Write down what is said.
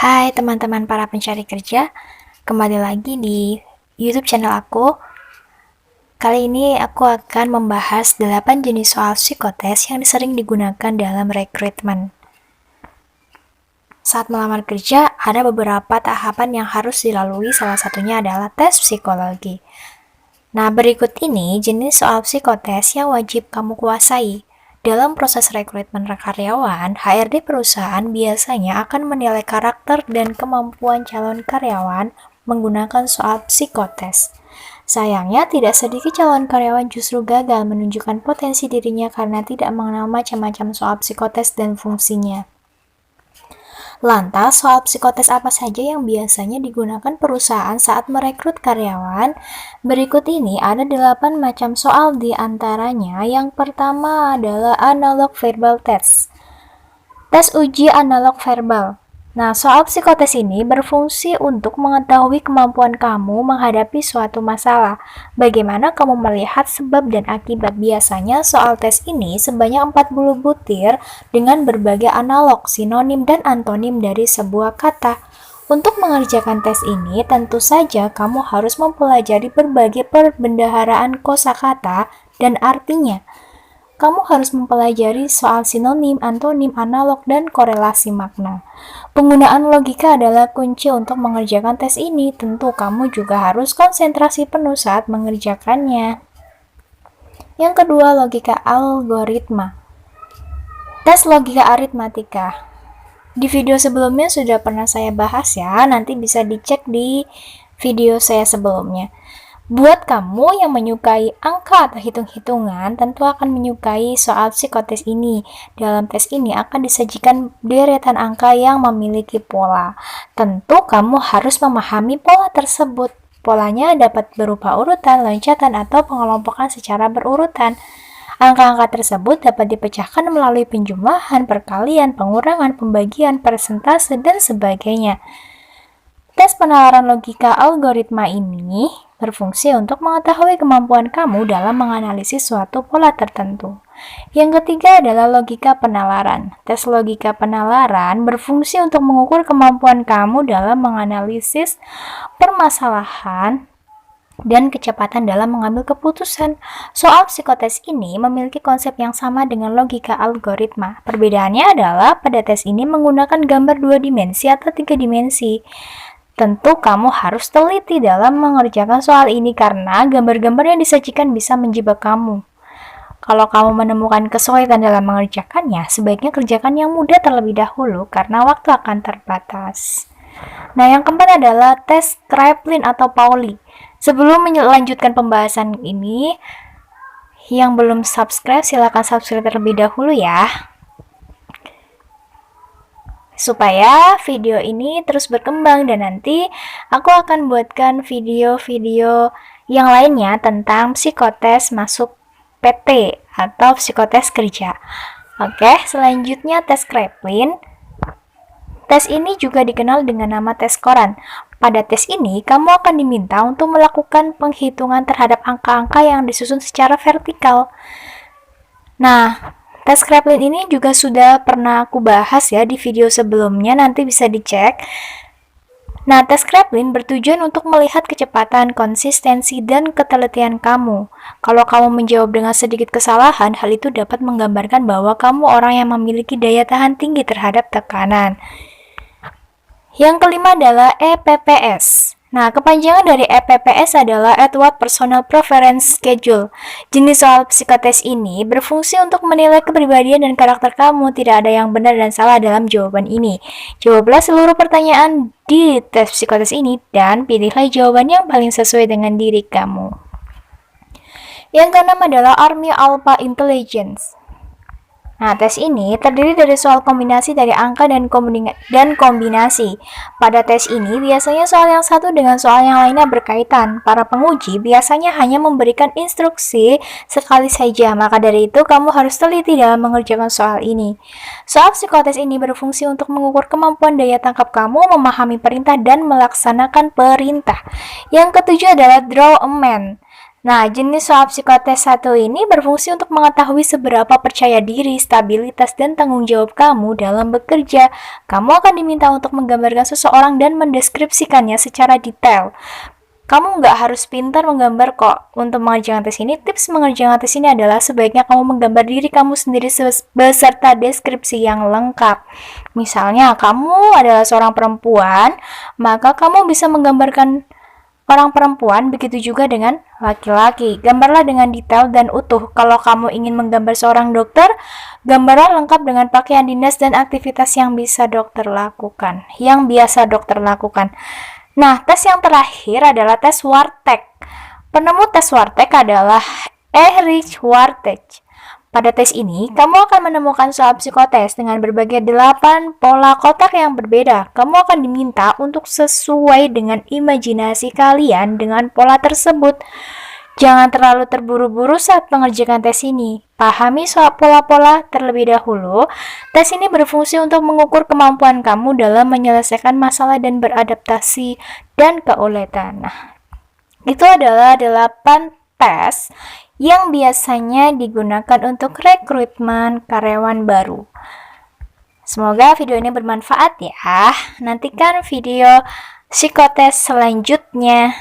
Hai teman-teman para pencari kerja, kembali lagi di YouTube channel aku. Kali ini aku akan membahas 8 jenis soal psikotes yang sering digunakan dalam rekrutmen. Saat melamar kerja, ada beberapa tahapan yang harus dilalui, salah satunya adalah tes psikologi. Nah, berikut ini jenis soal psikotes yang wajib kamu kuasai. Dalam proses rekrutmen karyawan, HRD perusahaan biasanya akan menilai karakter dan kemampuan calon karyawan menggunakan soal psikotes. Sayangnya, tidak sedikit calon karyawan justru gagal menunjukkan potensi dirinya karena tidak mengenal macam-macam soal psikotes dan fungsinya. Lantas, soal psikotes apa saja yang biasanya digunakan perusahaan saat merekrut karyawan? Berikut ini ada 8 macam soal di antaranya. Yang pertama adalah analog verbal test. Tes uji analog verbal. Nah, soal psikotes ini berfungsi untuk mengetahui kemampuan kamu menghadapi suatu masalah. Bagaimana kamu melihat sebab dan akibat. Biasanya soal tes ini sebanyak 40 butir dengan berbagai analog, sinonim, dan antonim dari sebuah kata. Untuk mengerjakan tes ini, tentu saja kamu harus mempelajari berbagai perbendaharaan kosakata dan artinya. Kamu harus mempelajari soal sinonim, antonim, analog, dan korelasi makna. Penggunaan logika adalah kunci untuk mengerjakan tes ini. Tentu kamu juga harus konsentrasi penuh saat mengerjakannya. Yang kedua, logika algoritma. Tes logika aritmatika. Di video sebelumnya sudah pernah saya bahas ya, nanti bisa dicek di video saya sebelumnya. Buat kamu yang menyukai angka atau hitung-hitungan, tentu akan menyukai soal psikotes ini. Dalam tes ini akan disajikan deretan angka yang memiliki pola. Tentu kamu harus memahami pola tersebut. Polanya dapat berupa urutan, loncatan, atau pengelompokan secara berurutan. Angka-angka tersebut dapat dipecahkan melalui penjumlahan, perkalian, pengurangan, pembagian, persentase, dan sebagainya. Tes penalaran logika algoritma ini berfungsi untuk mengetahui kemampuan kamu dalam menganalisis suatu pola tertentu. Yang ketiga adalah logika penalaran. Tes logika penalaran berfungsi untuk mengukur kemampuan kamu dalam menganalisis permasalahan dan kecepatan dalam mengambil keputusan. Soal psikotes ini memiliki konsep yang sama dengan logika algoritma. Perbedaannya adalah pada tes ini menggunakan gambar 2 dimensi atau 3 dimensi. Tentu kamu harus teliti dalam mengerjakan soal ini karena gambar-gambar yang disajikan bisa menjebak kamu. Kalau kamu menemukan kesulitan dalam mengerjakannya, sebaiknya kerjakan yang mudah terlebih dahulu karena waktu akan terbatas. Nah, yang keempat adalah tes Kraepelin atau Pauli. Sebelum melanjutkan pembahasan ini, yang belum subscribe silahkan subscribe terlebih dahulu ya, supaya video ini terus berkembang dan nanti aku akan buatkan video-video yang lainnya tentang psikotes masuk PT atau psikotes kerja. Oke, selanjutnya tes Kraepelin. Tes ini juga dikenal dengan nama tes koran. Pada tes ini, kamu akan diminta untuk melakukan penghitungan terhadap angka-angka yang disusun secara vertikal. Nah, tes Kraepelin ini juga sudah pernah aku bahas ya di video sebelumnya, nanti bisa dicek. Nah, tes Kraepelin bertujuan untuk melihat kecepatan, konsistensi, dan ketelitian kamu. Kalau kamu menjawab dengan sedikit kesalahan, hal itu dapat menggambarkan bahwa kamu orang yang memiliki daya tahan tinggi terhadap tekanan. Yang kelima adalah EPPS. Nah, kepanjangan dari EPPS adalah Edward Personal Preference Schedule. Jenis soal psikotes ini berfungsi untuk menilai kepribadian dan karakter kamu. Tidak ada yang benar dan salah dalam jawaban ini. Jawablah seluruh pertanyaan di tes psikotes ini dan pilihlah jawaban yang paling sesuai dengan diri kamu. Yang keenam adalah Army Alpha Intelligence. Nah, tes ini terdiri dari soal kombinasi dari angka dan kombinasi. Pada tes ini, biasanya soal yang satu dengan soal yang lainnya berkaitan. Para penguji biasanya hanya memberikan instruksi sekali saja, maka dari itu kamu harus teliti dalam mengerjakan soal ini. Soal psikotes ini berfungsi untuk mengukur kemampuan daya tangkap kamu, memahami perintah, dan melaksanakan perintah. Yang ketujuh adalah Draw a Man. Nah, jenis soal psikotes satu ini berfungsi untuk mengetahui seberapa percaya diri, stabilitas, dan tanggung jawab kamu dalam bekerja. Kamu akan diminta untuk menggambarkan seseorang dan mendeskripsikannya secara detail. Kamu nggak harus pintar menggambar kok. Untuk mengerjakan tes ini, tips mengerjakan tes ini adalah sebaiknya kamu menggambar diri kamu sendiri beserta deskripsi yang lengkap. Misalnya, kamu adalah seorang perempuan, maka kamu bisa menggambarkan orang perempuan, begitu juga dengan laki-laki. Gambarlah dengan detail dan utuh. Kalau kamu ingin menggambar seorang dokter, gambarlah lengkap dengan pakaian dinas dan aktivitas yang bisa dokter lakukan, yang biasa dokter lakukan. Nah, tes yang terakhir adalah tes Wartek. Penemu tes Wartek adalah Erich Wartek. Pada tes ini, kamu akan menemukan soal psikotes dengan berbagai 8 pola kotak yang berbeda. Kamu akan diminta untuk sesuai dengan imajinasi kalian dengan pola tersebut. Jangan terlalu terburu-buru saat mengerjakan tes ini. Pahami soal pola-pola terlebih dahulu. Tes ini berfungsi untuk mengukur kemampuan kamu dalam menyelesaikan masalah dan beradaptasi dan keuletan. Nah, itu adalah 8 tes yang biasanya digunakan untuk rekrutmen karyawan baru. Semoga video ini bermanfaat ya. Nantikan video psikotes selanjutnya.